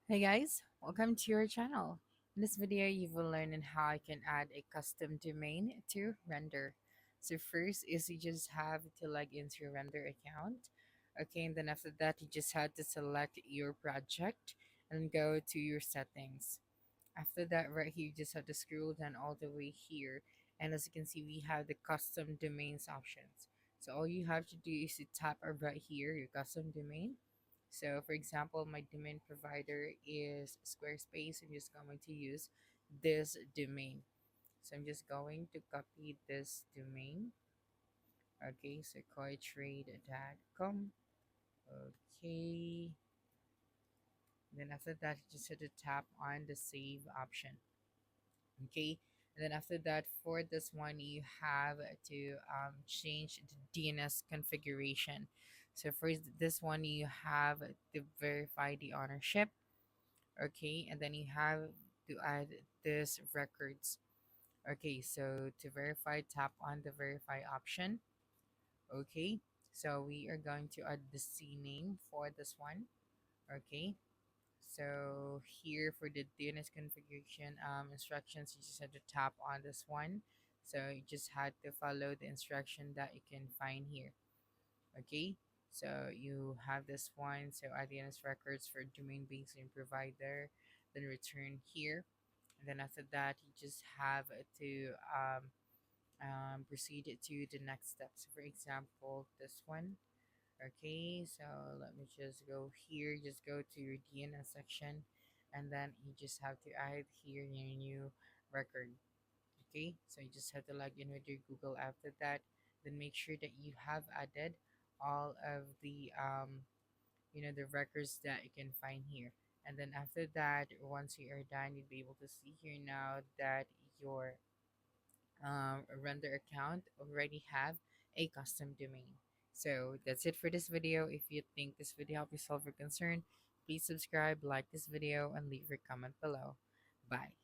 Hey guys, welcome to your channel. In this video, you will learn on how I can add a custom domain to Render. So first is you just have to log into your Render account. Okay, and then after that, you just have to select your project and go to your settings. After that, right here, you just have to scroll down all the way here. And as you can see, we have the custom domains options. So all you have to do is to tap right here, your custom domain. So for example, my domain provider is Squarespace. I'm just going to use this domain. So I'm just going to copy this domain. Okay, so cointrade.com. Okay. Then after that, you just have to tap on the save option. Okay, and then after that, for this one you have to change the DNS configuration. So for this one you have to verify the ownership. Okay, and then you have to add this records. Okay, so to verify, tap on the verify option. Okay, so we are going to add the CNAME for this one. Okay, so here for the DNS configuration instructions, you just have to tap on this one. So you just had to follow the instruction that you can find here. Okay, so you have this one. So add DNS records for domain base and provider, then return here. And then after that, you just have to proceed to the next steps. For example, this one. Okay, so let me just go here, just go to your DNS section, and then you just have to add here your new record. Okay, so you just have to log in with your Google after that. Then make sure that you have added all of the the records that you can find here. And then after that, once you are done, you'll be able to see here now that your render account already have a custom domain. So that's it for this video. If you think this video helped you solve your concern, please subscribe, like this video, and leave your comment below. Bye.